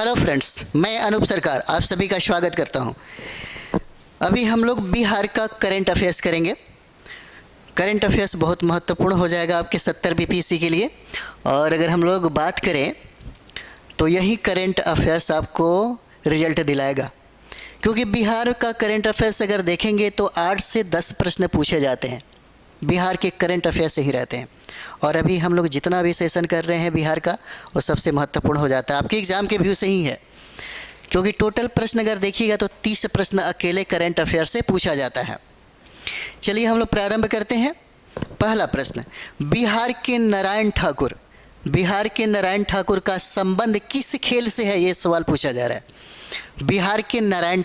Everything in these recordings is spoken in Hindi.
हेलो फ्रेंड्स, मैं अनूप सरकार आप सभी का स्वागत करता हूं। अभी हम लोग बिहार का करंट अफेयर्स करेंगे। करंट अफेयर्स बहुत महत्वपूर्ण हो जाएगा आपके 70 बीपीएससी के लिए। और अगर हम लोग बात करें तो यही करंट अफेयर्स आपको रिजल्ट दिलाएगा, क्योंकि बिहार का करंट अफेयर्स अगर देखेंगे तो 8 से 10 प्रश्न पूछे जाते हैं, बिहार के करंट अफेयर्स से ही रहते हैं। और अभी हम लोग जितना भी सेशन कर रहे हैं बिहार का, वो सबसे महत्वपूर्ण हो जाता है। आपके एग्ज़ाम के व्यू से ही है, क्योंकि टोटल प्रश्न अगर देखिएगा तो 30 प्रश्न अकेले करंट अफेयर्स से पूछा जाता है। चलिए हम लोग प्रारंभ करते हैं। पहला प्रश्न, बिहार के नारायण ठाकुर का संबंध किस खेल से है, ये सवाल पूछा जा रहा है। बिहार के नारायण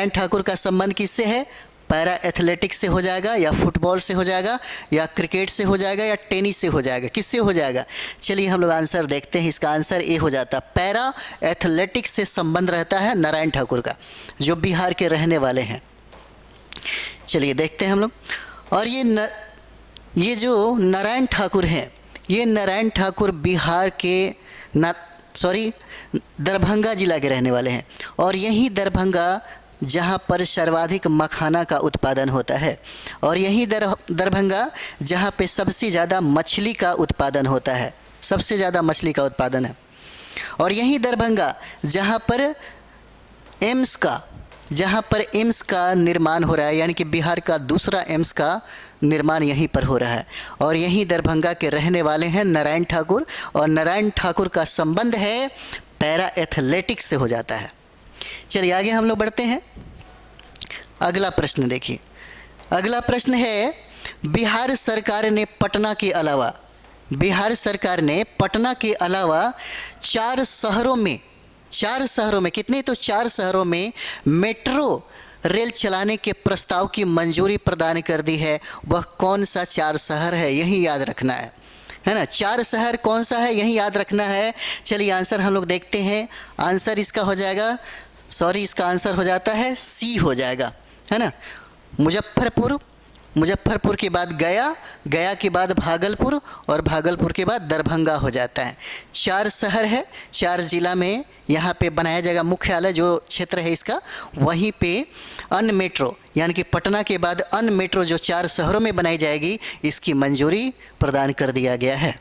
ठाकुर का संबंध किससे है? पैरा एथलेटिक्स से हो जाएगा, या फुटबॉल से हो जाएगा, या क्रिकेट से हो जाएगा, या टेनिस से हो जाएगा, किससे हो जाएगा? चलिए हम लोग आंसर देखते हैं। इसका आंसर ए हो जाता है। पैरा एथलेटिक्स से संबंध रहता है नारायण ठाकुर का, जो बिहार के रहने वाले हैं। चलिए देखते हैं हम लोग। और ये जो नारायण ठाकुर हैं, ये नारायण ठाकुर बिहार के दरभंगा जिला के रहने वाले हैं। और यही दरभंगा जहाँ पर सर्वाधिक मखाना का उत्पादन होता है, और यही दरभंगा जहाँ पे सबसे ज़्यादा मछली का उत्पादन होता है, सबसे ज़्यादा मछली का उत्पादन है। और यही दरभंगा जहाँ पर एम्स का निर्माण हो रहा है, यानी कि बिहार का दूसरा एम्स का निर्माण यहीं पर हो रहा है। और यहीं दरभंगा के रहने वाले हैं नारायण ठाकुर, और नारायण ठाकुर का संबंध है पैरा एथलेटिक्स से हो जाता है। चलिए आगे हम लोग बढ़ते हैं। अगला प्रश्न देखिए। अगला प्रश्न है, बिहार सरकार ने पटना के अलावा 4 शहरों में कितने, तो 4 शहरों में मेट्रो रेल चलाने के प्रस्ताव की मंजूरी प्रदान कर दी है। वह कौन सा 4 शहर है, यही याद रखना है ना। 4 शहर कौन सा है, यही याद रखना है। चलिए आंसर हम लोग देखते हैं। आंसर इसका हो जाएगा, इसका आंसर हो जाता है सी हो जाएगा, है ना। मुजफ्फरपुर के बाद गया के बाद भागलपुर, और भागलपुर के बाद दरभंगा हो जाता है। 4 शहर है, 4 जिला में यहाँ पे बनाया जाएगा मुख्यालय, जो क्षेत्र है इसका, वहीं पे अन्य मेट्रो, यानी कि पटना के बाद अन्य मेट्रो जो 4 शहरों में बनाई जाएगी, इसकी मंजूरी प्रदान कर दिया गया है।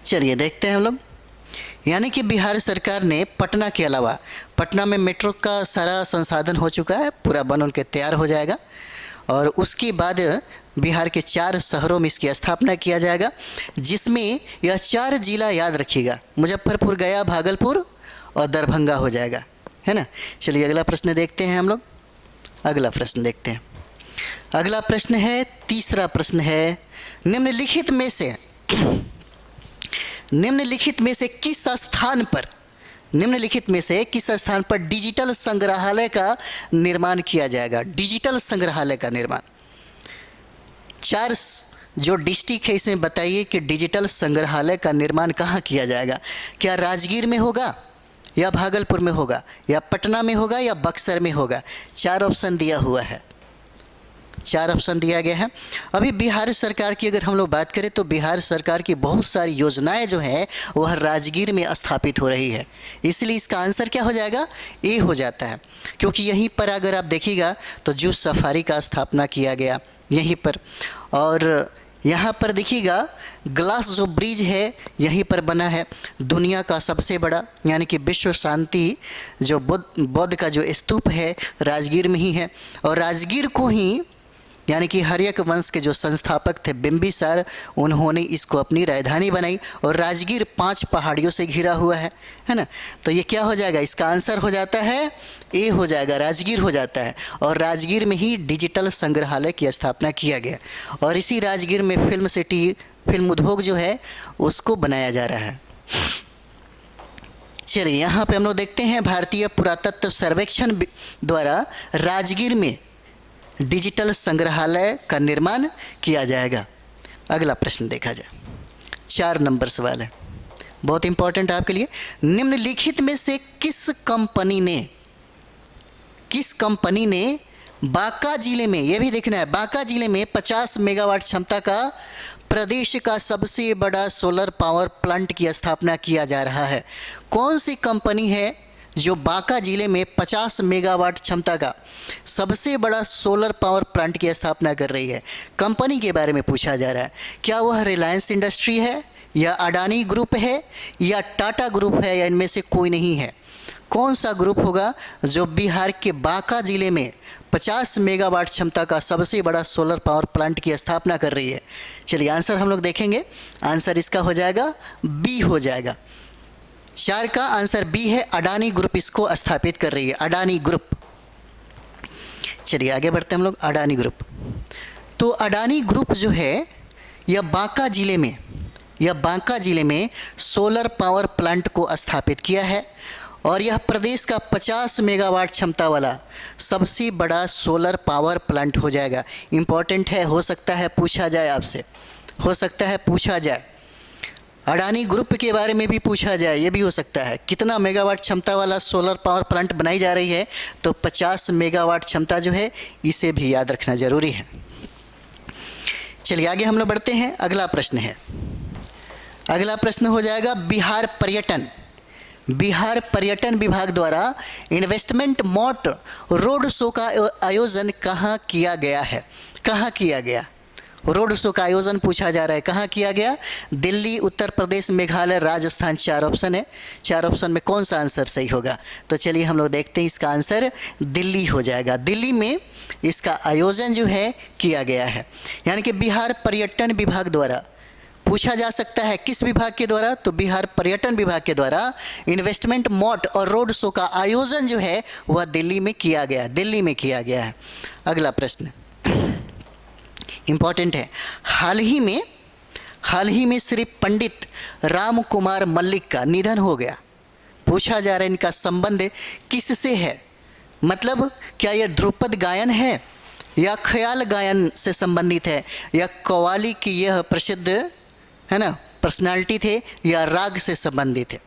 चलिए देखते हैं हम लोग। यानी कि बिहार सरकार ने पटना के अलावा, पटना में मेट्रो का सारा संसाधन हो चुका है, पूरा बन के तैयार हो जाएगा, और उसके बाद बिहार के 4 शहरों में इसकी स्थापना किया जाएगा, जिसमें यह 4 जिला याद रखिएगा, मुजफ्फरपुर, गया, भागलपुर और दरभंगा हो जाएगा, है ना। चलिए अगला प्रश्न देखते हैं हम लोग। अगला प्रश्न देखते हैं। अगला प्रश्न है, तीसरा प्रश्न है, निम्नलिखित में से किस स्थान पर डिजिटल संग्रहालय का निर्माण किया जाएगा? डिजिटल संग्रहालय का निर्माण 4 जो डिस्ट्रिक्ट है इसमें बताइए कि डिजिटल संग्रहालय का निर्माण कहाँ किया जाएगा। क्या राजगीर में होगा, या भागलपुर में होगा, या पटना में होगा, या बक्सर में होगा? 4 ऑप्शन दिया हुआ है, 4 ऑप्शन दिया गया है। अभी बिहार सरकार की अगर हम लोग बात करें तो बिहार सरकार की बहुत सारी योजनाएं जो हैं वह राजगीर में स्थापित हो रही है, इसलिए इसका आंसर क्या हो जाएगा? ए हो जाता है। क्योंकि यहीं पर अगर आप देखिएगा तो जू सफारी का स्थापना किया गया यहीं पर, और यहाँ पर देखिएगा ग्लास जो ब्रिज है यहीं पर बना है, दुनिया का सबसे बड़ा, यानी कि विश्व शांति जो बौद्ध का जो स्तूप है राजगीर में ही है। और राजगीर को ही, यानी कि हर्यक वंश के जो संस्थापक थे बिंबिसार, उन्होंने इसको अपनी राजधानी बनाई, और राजगीर 5 पहाड़ियों से घिरा हुआ है ना। तो ये क्या हो जाएगा? इसका आंसर हो जाता है ए हो जाएगा, राजगीर हो जाता है। और राजगीर में ही डिजिटल संग्रहालय की स्थापना किया गया, और इसी राजगीर में फिल्म सिटी, फिल्म उद्योग जो है उसको बनाया जा रहा है। चलिए यहाँ पे हम लोग देखते हैं, भारतीय पुरातत्व सर्वेक्षण द्वारा राजगीर में डिजिटल संग्रहालय का निर्माण किया जाएगा। अगला प्रश्न देखा जाए, 4 नंबर सवाल है, बहुत इंपॉर्टेंट आपके लिए। निम्नलिखित में से किस कंपनी ने बांका जिले में, यह भी देखना है, बांका जिले में 50 मेगावाट क्षमता का प्रदेश का सबसे बड़ा सोलर पावर प्लांट की स्थापना किया जा रहा है? कौन सी कंपनी है जो बांका जिले में 50 मेगावाट क्षमता का सबसे बड़ा सोलर पावर प्लांट की स्थापना कर रही है? कंपनी के बारे में पूछा जा रहा है। क्या वह रिलायंस इंडस्ट्री है, या अडानी ग्रुप है, या टाटा ग्रुप है, या इनमें से कोई नहीं है? कौन सा ग्रुप होगा जो बिहार के बांका जिले में 50 मेगावाट क्षमता का सबसे बड़ा सोलर पावर प्लांट की स्थापना कर रही है? चलिए आंसर हम लोग देखेंगे। आंसर इसका हो जाएगा बी हो जाएगा। 4 का आंसर बी है। अडानी ग्रुप इसको स्थापित कर रही है, अडानी ग्रुप। चलिए आगे बढ़ते हैं हम लोग। अडानी ग्रुप, तो अडानी ग्रुप जो है यह बांका जिले में सोलर पावर प्लांट को स्थापित किया है, और यह प्रदेश का 50 मेगावाट क्षमता वाला सबसे बड़ा सोलर पावर प्लांट हो जाएगा। इम्पॉर्टेंट है, हो सकता है पूछा जाए आपसे, हो सकता है पूछा जाए। अडानी ग्रुप के बारे में भी पूछा जाए, ये भी हो सकता है। कितना मेगावाट क्षमता वाला सोलर पावर प्लांट बनाई जा रही है? तो 50 मेगावाट क्षमता जो है, इसे भी याद रखना ज़रूरी है। चलिए आगे हम लोग बढ़ते हैं। अगला प्रश्न है, अगला प्रश्न हो जाएगा बिहार पर्यटन विभाग द्वारा इन्वेस्टमेंट मोट रोड शो का आयोजन कहाँ किया गया है? कहाँ किया गया? रोड शो का आयोजन पूछा जा रहा है, कहाँ किया गया? दिल्ली, उत्तर प्रदेश, मेघालय, राजस्थान। 4 ऑप्शन है। 4 ऑप्शन में कौन सा आंसर सही होगा? तो चलिए हम लोग देखते हैं। इसका आंसर दिल्ली हो जाएगा। दिल्ली में इसका आयोजन जो है किया गया है। यानी कि बिहार पर्यटन विभाग द्वारा पूछा जा सकता है, किस विभाग के द्वारा? तो बिहार पर्यटन विभाग के द्वारा इन्वेस्टमेंट मोट और रोड शो का आयोजन जो है वह दिल्ली में किया गया, दिल्ली में किया गया है। अगला प्रश्न इम्पॉर्टेंट है। हाल ही में श्री पंडित राम कुमार मल्लिक का निधन हो गया। पूछा जा रहा है इनका संबंध किससे है? मतलब क्या यह ध्रुपद गायन है, या ख्याल गायन से संबंधित है, या कव्वाली की यह प्रसिद्ध है ना पर्सनालिटी थे, या राग से संबंधित है?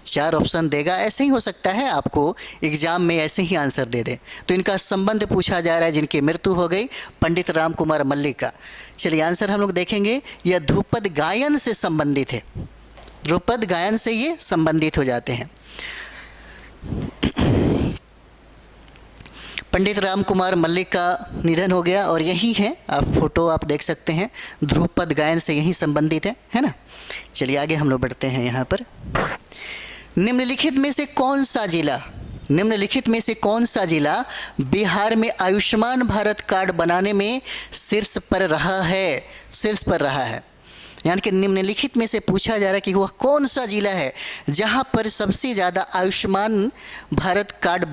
4 ऑप्शन देगा। ऐसे ही हो सकता है आपको एग्जाम में ऐसे ही आंसर दे दे। तो इनका संबंध पूछा जा रहा है, जिनकी मृत्यु हो गई, पंडित राम कुमार मल्लिक का। चलिए आंसर हम लोग देखेंगे। यह ध्रुपद गायन से संबंधित है, ध्रुपद गायन से ये संबंधित हो जाते हैं। पंडित राम कुमार मल्लिक का निधन हो गया, और यही है, आप फोटो आप देख सकते हैं, ध्रुपद गायन से यही संबंधित है ना। चलिए आगे हम लोग बढ़ते हैं। यहाँ पर निम्नलिखित में से कौन सा जिला बिहार में आयुष्मान भारत कार्ड बनाने में शीर्ष पर रहा है? यानी कि निम्नलिखित में से पूछा जा रहा है कि वह कौन सा जिला है जहाँ पर सबसे ज़्यादा आयुष्मान भारत कार्ड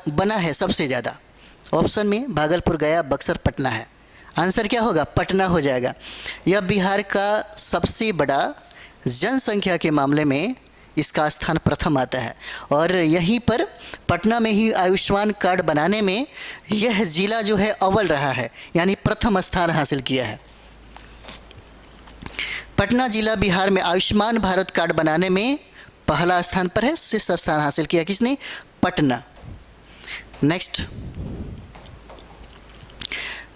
बना है सबसे ज़्यादा। ऑप्शन में भागलपुर, गया, बक्सर, पटना है। आंसर क्या होगा? पटना हो जाएगा। यह बिहार का सबसे बड़ा जनसंख्या के मामले में इसका स्थान प्रथम आता है, और यहीं पर पटना में ही आयुष्मान कार्ड बनाने में यह ज़िला जो है अव्वल रहा है, यानी प्रथम स्थान हासिल किया है। पटना जिला बिहार में आयुष्मान भारत कार्ड बनाने में पहला स्थान पर है। शीर्ष स्थान हासिल किया किसने? पटना। नेक्स्ट,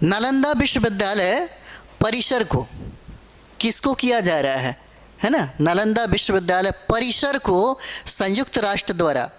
नालंदा विश्वविद्यालय परिसर को किसको किया जा रहा है ना? नालंदा विश्वविद्यालय परिसर को संयुक्त राष्ट्र द्वारा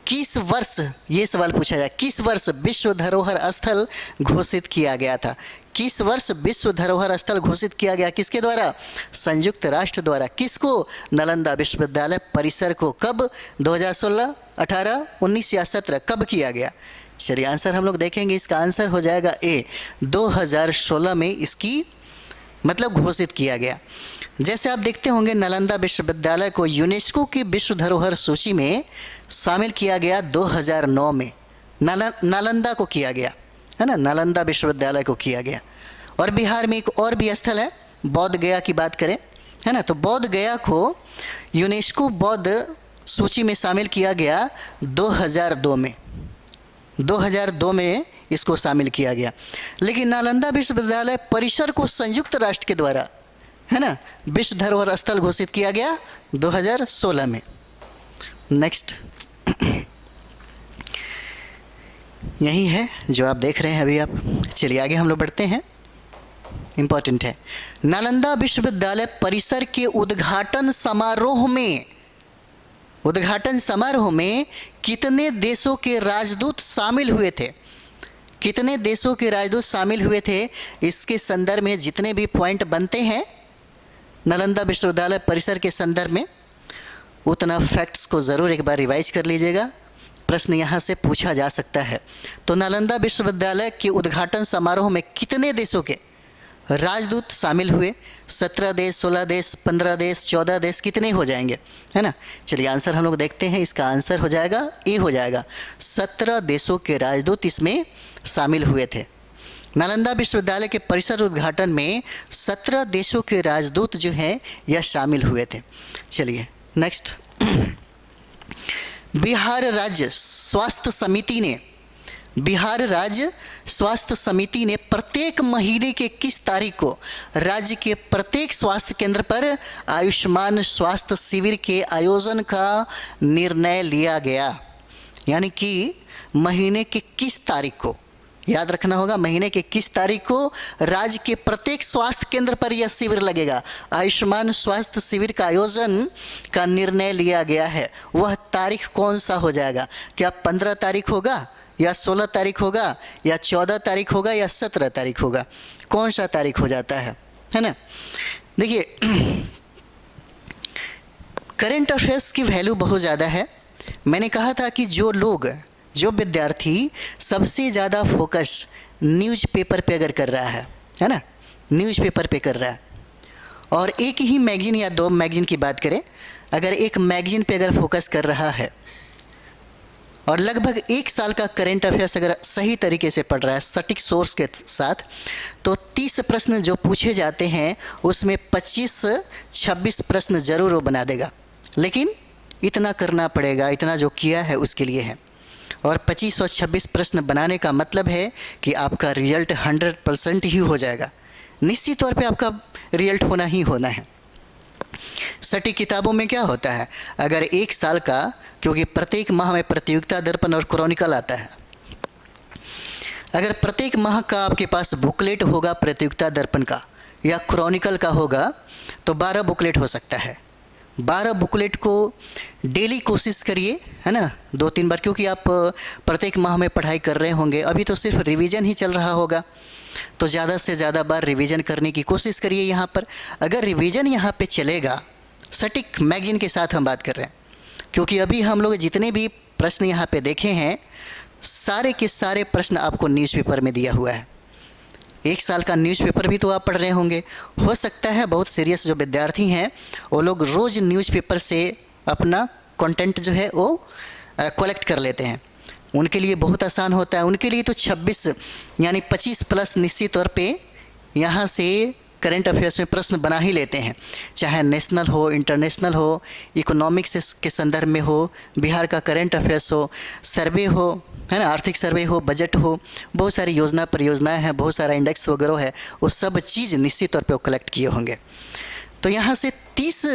किस वर्ष, ये सवाल पूछा जाए, किस वर्ष विश्व धरोहर स्थल घोषित किया गया था? किस वर्ष विश्व धरोहर स्थल घोषित किया गया? किसके द्वारा? संयुक्त राष्ट्र द्वारा। किसको? नालंदा विश्वविद्यालय परिसर को। कब? 2016, 18, 19 या 17? कब किया गया? चलिए आंसर हम लोग देखेंगे। इसका आंसर हो जाएगा ए, 2016 में इसकी मतलब घोषित किया गया। जैसे आप देखते होंगे, नालंदा विश्वविद्यालय को यूनेस्को की विश्व धरोहर सूची में शामिल किया गया 2009 में। नालंदा को किया गया है ना, नालंदा विश्वविद्यालय को किया गया। और बिहार में एक और भी स्थल है, बौद्ध गया की बात करें है ना, तो बौद्ध गया को यूनेस्को बौद्ध सूची में शामिल किया गया 2002 में। 2002 में इसको शामिल किया गया। लेकिन नालंदा विश्वविद्यालय परिसर को संयुक्त राष्ट्र के द्वारा है ना विश्व धरोहर स्थल घोषित किया गया 2016 में। नेक्स्ट, यही है जो आप देख रहे हैं अभी आप। चलिए आगे हम लोग बढ़ते हैं। इंपॉर्टेंट है। नालंदा विश्वविद्यालय परिसर के उद्घाटन समारोह में कितने देशों के राजदूत शामिल हुए थे? कितने देशों के राजदूत शामिल हुए थे? इसके संदर्भ में जितने भी पॉइंट बनते हैं नालंदा विश्वविद्यालय परिसर के संदर्भ में, उतना फैक्ट्स को ज़रूर एक बार रिवाइज कर लीजिएगा। प्रश्न यहाँ से पूछा जा सकता है। तो नालंदा विश्वविद्यालय के उद्घाटन समारोह में कितने देशों के राजदूत शामिल हुए? 17 देश, 16 देश, 15 देश, 14 देश, कितने हो जाएंगे, है ना? चलिए आंसर हम लोग देखते हैं। इसका आंसर हो जाएगा ए हो जाएगा। 17 देशों के राजदूत इसमें शामिल हुए थे। नालंदा विश्वविद्यालय के परिसर उद्घाटन में 17 देशों के राजदूत जो हैं यह शामिल हुए थे। चलिए नेक्स्ट, बिहार राज्य स्वास्थ्य समिति ने प्रत्येक महीने के किस तारीख को राज्य के प्रत्येक स्वास्थ्य केंद्र पर आयुष्मान स्वास्थ्य शिविर के आयोजन का निर्णय लिया गया? यानी कि महीने के किस तारीख को, याद रखना होगा, महीने के किस तारीख को राज्य के प्रत्येक स्वास्थ्य केंद्र पर यह शिविर लगेगा, आयुष्मान स्वास्थ्य शिविर का आयोजन का निर्णय लिया गया है। वह तारीख कौन सा हो जाएगा? क्या 15 तारीख होगा, या 16 तारीख होगा, या 14 तारीख होगा, या 17 तारीख होगा? कौन सा तारीख हो जाता है ना? देखिए, करेंट अफेयर्स की वैल्यू बहुत ज़्यादा है। मैंने कहा था कि जो विद्यार्थी सबसे ज़्यादा फोकस न्यूज़पेपर पे अगर कर रहा है ना, न्यूज़पेपर पे कर रहा है, और एक ही मैगज़ीन या 2 मैगज़ीन की बात करें, अगर एक मैगज़ीन पे अगर फोकस कर रहा है और लगभग 1 साल का करेंट अफेयर्स अगर सही तरीके से पढ़ रहा है सटीक सोर्स के साथ, तो 30 प्रश्न जो पूछे जाते हैं उसमें 25-26 प्रश्न ज़रूर वो बना देगा। लेकिन इतना करना पड़ेगा, इतना जो किया है उसके लिए है। और 25 और 26 प्रश्न बनाने का मतलब है कि आपका रिजल्ट 100% ही हो जाएगा। निश्चित तौर पे आपका रिजल्ट होना ही होना है। सटीक किताबों में क्या होता है, अगर 1 साल का, क्योंकि प्रत्येक माह में प्रतियोगिता दर्पण और क्रॉनिकल आता है, अगर प्रत्येक माह का आपके पास बुकलेट होगा प्रतियोगिता दर्पण का या क्रॉनिकल का होगा, तो 12 बुकलेट हो सकता है। 12 बुकलेट को डेली कोशिश करिए, है ना, 2-3 बार, क्योंकि आप प्रत्येक माह में पढ़ाई कर रहे होंगे। अभी तो सिर्फ रिवीजन ही चल रहा होगा, तो ज़्यादा से ज़्यादा बार रिवीजन करने की कोशिश करिए। यहाँ पर अगर रिवीजन यहाँ पे चलेगा, सटीक मैगज़ीन के साथ हम बात कर रहे हैं, क्योंकि अभी हम लोग जितने भी प्रश्न यहाँ पे देखे हैं, सारे के सारे प्रश्न आपको न्यूज़पेपर में दिया हुआ है। 1 साल का न्यूज़पेपर भी तो आप पढ़ रहे होंगे। हो सकता है बहुत सीरियस जो विद्यार्थी हैं वो लोग रोज़ न्यूज़पेपर से अपना कंटेंट जो है वो कलेक्ट कर लेते हैं, उनके लिए बहुत आसान होता है। उनके लिए तो 26 यानी 25+ निश्चित तौर पे यहाँ से करेंट अफेयर्स में प्रश्न बना ही लेते हैं, चाहे नेशनल हो, इंटरनेशनल हो, इकोनॉमिक्स के संदर्भ में हो, बिहार का करेंट अफेयर्स हो, सर्वे हो, है ना, आर्थिक सर्वे हो, बजट हो, बहुत सारी योजना परियोजनाएं हैं, बहुत सारा इंडेक्स वगैरह है, वो सब चीज़ निश्चित तौर पे वो कलेक्ट किए होंगे। तो यहाँ से 30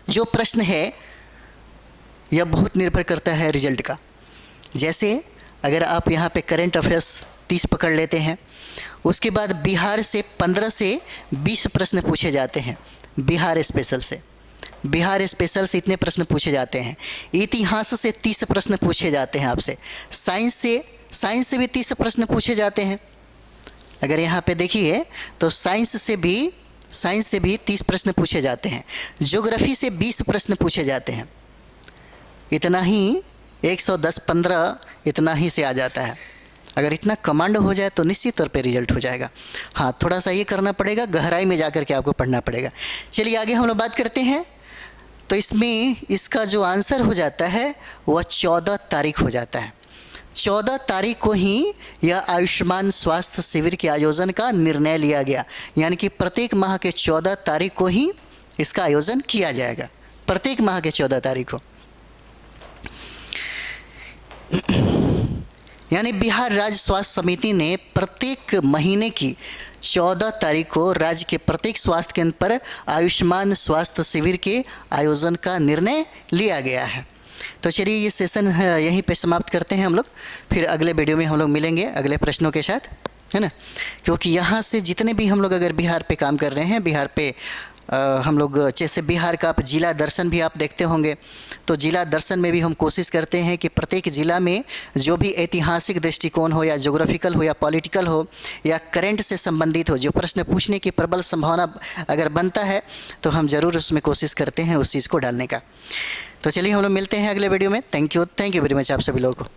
जो प्रश्न है यह बहुत निर्भर करता है रिजल्ट का। जैसे अगर आप यहाँ पे करेंट अफेयर्स 30 पकड़ लेते हैं, उसके बाद बिहार से 15 से 20 प्रश्न पूछे जाते हैं। बिहार स्पेशल से इतने प्रश्न पूछे जाते हैं। इतिहास से 30 प्रश्न पूछे जाते हैं आपसे। साइंस से भी 30 प्रश्न पूछे जाते हैं। अगर यहाँ पे देखिए तो साइंस से भी 30 प्रश्न पूछे जाते हैं। ज्योग्राफी से 20 प्रश्न पूछे जाते हैं। इतना ही 110-15 इतना ही से आ जाता है। अगर इतना कमांड हो जाए तो निश्चित तौर पे रिजल्ट हो जाएगा। हाँ, थोड़ा सा ये करना पड़ेगा, गहराई में जाकर के आपको पढ़ना पड़ेगा। चलिए आगे हम लोग बात करते हैं। तो इसमें इसका जो आंसर हो जाता है वह 14 तारीख हो जाता है। 14 तारीख को ही यह आयुष्मान स्वास्थ्य शिविर के आयोजन का निर्णय लिया गया, यानी कि प्रत्येक माह के 14 तारीख को ही इसका आयोजन किया जाएगा। प्रत्येक माह के 14 तारीख को, यानी बिहार राज्य स्वास्थ्य समिति ने प्रत्येक महीने की 14 तारीख को राज्य के प्रत्येक स्वास्थ्य केंद्र पर आयुष्मान स्वास्थ्य शिविर के आयोजन का निर्णय लिया गया है। तो चलिए ये सेशन यहीं पे समाप्त करते हैं हम लोग। फिर अगले वीडियो में हम लोग मिलेंगे अगले प्रश्नों के साथ। है ना। क्योंकि यहाँ से जितने भी हम लोग अगर बिहार पे काम कर रहे हैं, बिहार पे हम लोग जैसे बिहार का आप जिला दर्शन भी आप देखते होंगे, तो जिला दर्शन में भी हम कोशिश करते हैं कि प्रत्येक ज़िला में जो भी ऐतिहासिक दृष्टिकोण हो या ज्योग्राफिकल हो या पॉलिटिकल हो या करंट से संबंधित हो, जो प्रश्न पूछने की प्रबल संभावना अगर बनता है तो हम ज़रूर उसमें कोशिश करते हैं उस चीज़ को डालने का। तो चलिए हम लोग मिलते हैं अगले वीडियो में। थैंक यू वेरी मच आप सभी लोगों को।